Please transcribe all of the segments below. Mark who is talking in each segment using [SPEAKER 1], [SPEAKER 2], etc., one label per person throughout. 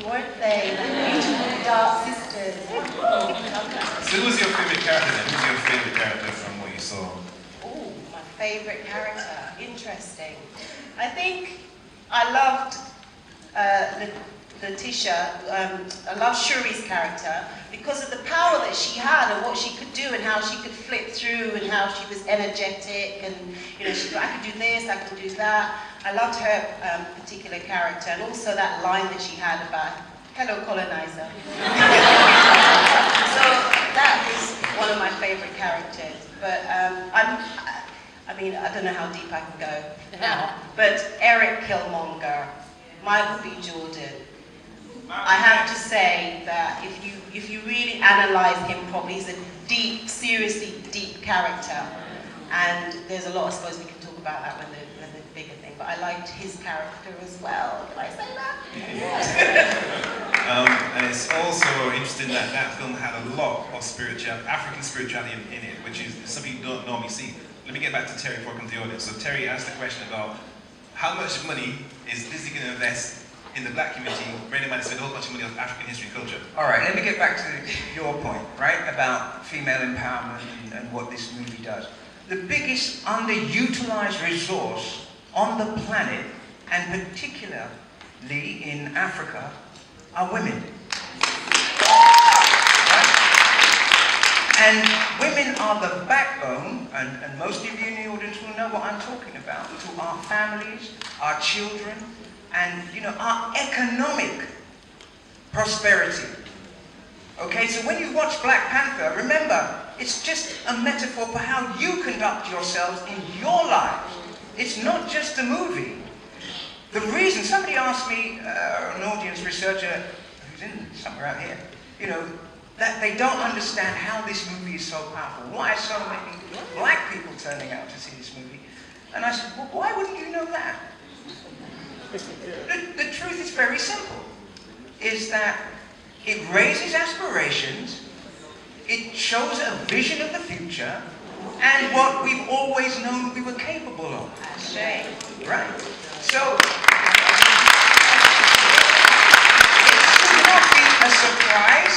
[SPEAKER 1] weren't they? Beautiful dark sisters.
[SPEAKER 2] So who's your favourite character then? Who's your favourite character from what you saw?
[SPEAKER 1] Oh, my favourite character. Interesting. I think I loved Letitia. I loved Shuri's character because of the power that she had and what she could do and how she could flip through and how she was energetic and, you know, she, I could do this, I could do that. I loved her particular character and also that line that she had about, hello colonizer. So that is one of my favourite characters. But I mean, I don't know how deep I can go now. But Eric Killmonger, Michael B. Jordan, I have to say that if you really analyse him properly, he's a deep, seriously deep character. And there's a lot, I suppose we can talk about that when the bigger thing, but I liked his character as well. Did I say that?
[SPEAKER 2] And it's also interesting that that film had a lot of African spirituality in it, which is something you don't normally see. Let me get back to Terry before I come to the audience. So Terry asked the question about how much money is Disney going to invest in the black community, bearing in mind spend a whole bunch of money on African history and culture.
[SPEAKER 3] All right, let me get back to your point, right, about female empowerment and what this movie does. The biggest underutilized resource on the planet, and particularly in Africa, are women. Right? And women are the backbone, and most of you in the audience will know what I'm talking about, to our families, our children, and, you know, our economic prosperity. Okay, so when you watch Black Panther, remember, it's just a metaphor for how you conduct yourselves in your lives. It's not just a movie. The reason, somebody asked me, an audience researcher who's in somewhere out here, you know, that they don't understand how this movie is so powerful. Why are so many black people turning out to see this movie? And I said, well, why wouldn't you know that? The truth is very simple, is that it raises aspirations, it shows a vision of the future, and what we've always known we were capable of. Right? So, it should not be a surprise,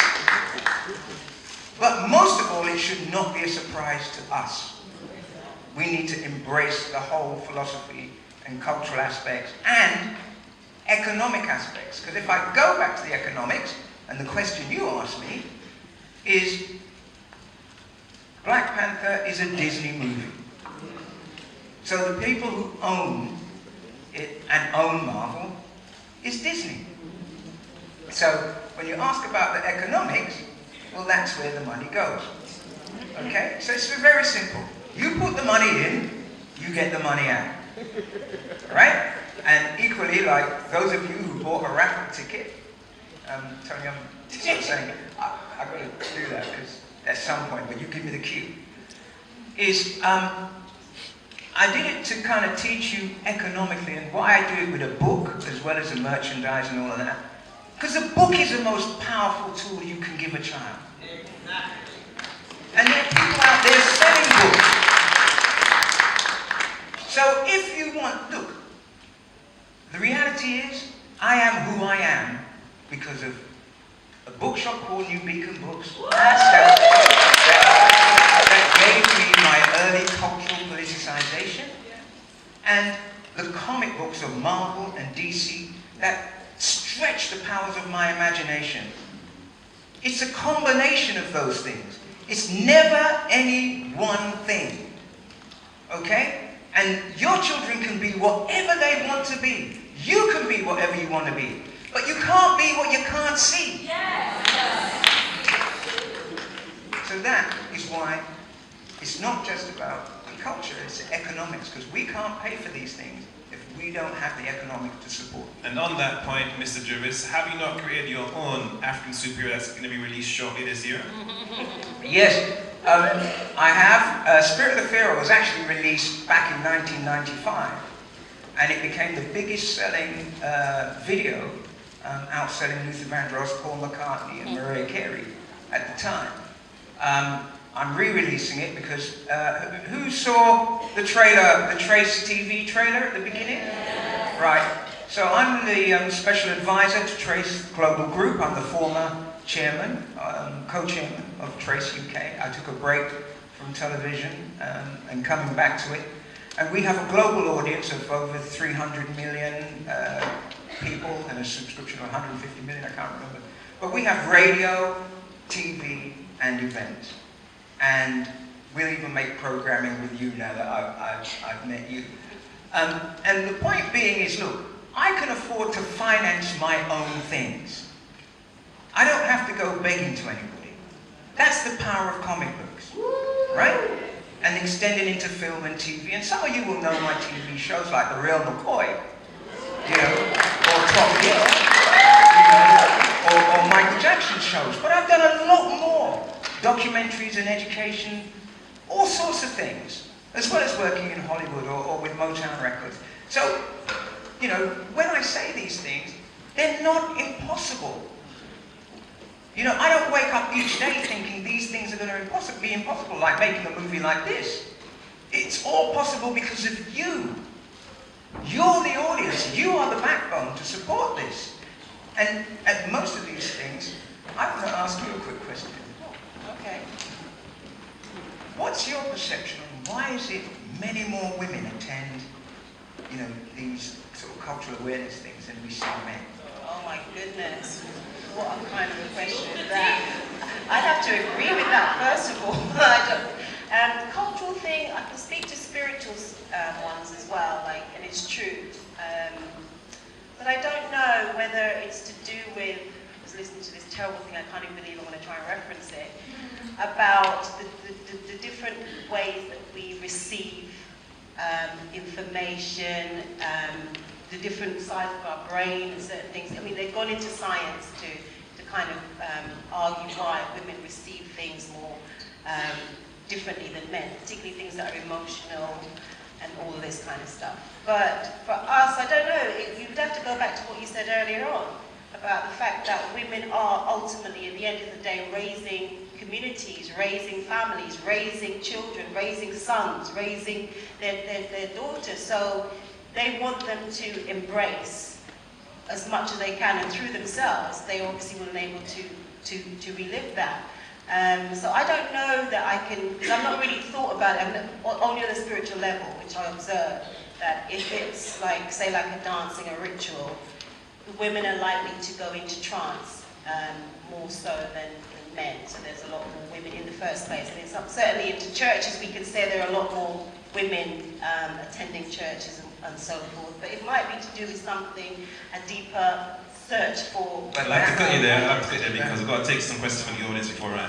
[SPEAKER 3] but most of all, it should not be a surprise to us. We need to embrace the whole philosophy and cultural aspects and economic aspects. Because if I go back to the economics, and the question you asked me is, Black Panther is a Disney movie. So the people who own it and own Marvel is Disney. So when you ask about the economics, well, that's where the money goes. Okay? So it's very simple. You put the money in, you get the money out. Right? And equally, like those of you who bought a raffle ticket, Tony, I'm sort of saying, I've got to do that because at some point, but you give me the cue, is I did it to kind of teach you economically, and why I do it with a book as well as a merchandise and all of that. Because a book is the most powerful tool you can give a child. And there are people out there selling books. So if you want, look, the reality is, I am who I am because of a bookshop called New Beacon Books that gave me my early cultural politicization, and the comic books of Marvel and DC that stretch the powers of my imagination. It's a combination of those things. It's never any one thing. Okay? And your children can be whatever they want to be. You can be whatever you want to be. But you can't be what you can't see. Yes. So that is why it's not just about the culture, it's the economics, because we can't pay for these things if we don't have the economics to support.
[SPEAKER 2] And on that point, Mr. Jervis, have you not created your own African superhero that's going to be released shortly this year?
[SPEAKER 3] Yes, I have. Spirit of the Pharaoh was actually released back in 1995, and it became the biggest selling video, outselling Luther Vandross, Paul McCartney, and Mariah Carey at the time. I'm re-releasing it because who saw the trailer, the Trace TV trailer at the beginning? Yeah. Right. So I'm the special advisor to Trace Global Group. I'm the former chairman, co-chairman of Trace UK. I took a break from television and coming back to it. And we have a global audience of over 300 million people and a subscription of 150 million, I can't remember. But we have radio, TV, and events. And we'll even make programming with you now that I've met you. And the point being is, look, I can afford to finance my own things. I don't have to go begging to anybody. That's the power of comic books, right? And extending into film and TV. And some of you will know my TV shows like The Real McCoy, you know, or Top Gear, you know, or Michael Jackson shows. But I've done a lot more. Documentaries and education, all sorts of things, as well as working in Hollywood or with Motown Records. So, you know, when I say these things, they're not impossible. You know, I don't wake up each day thinking these things are going to be impossible, like making a movie like this. It's all possible because of you. You're the audience. You are the backbone to support this. And at most of these things, I want to ask you a quick question.
[SPEAKER 1] Okay.
[SPEAKER 3] What's your perception on why is it many more women attend, you know, these sort of cultural awareness things than we see men?
[SPEAKER 1] Oh my goodness. What a kind of a question is that. I'd have to agree with that, first of all. The cultural thing, I can speak to spiritual ones as well, like, and it's true. But I don't know whether it's to do with, I was listening to this terrible thing, I can't even believe I'm going to try and reference it, about the different ways that we receive information, the different sides of our brain and certain things. I mean, they've gone into science to kind of argue why women receive things more differently than men, particularly things that are emotional and all of this kind of stuff. But for us, I don't know, you'd have to go back to what you said earlier on about the fact that women are ultimately, at the end of the day, raising communities, raising families, raising children, raising sons, raising their daughters. So they want them to embrace as much as they can, and through themselves, they obviously will enable to relive that. So I don't know that I can, because I've not really thought about it, only on a spiritual level, which I observe, that if it's like, say like a dancing, a ritual, women are likely to go into trance more so than men. So there's a lot more women in the first place. And it's certainly into churches, we can say there are a lot more women attending churches and so forth. But it might be to do with something, a deeper search for...
[SPEAKER 2] I'd like to cut you there, because we've got to take some questions from the audience before I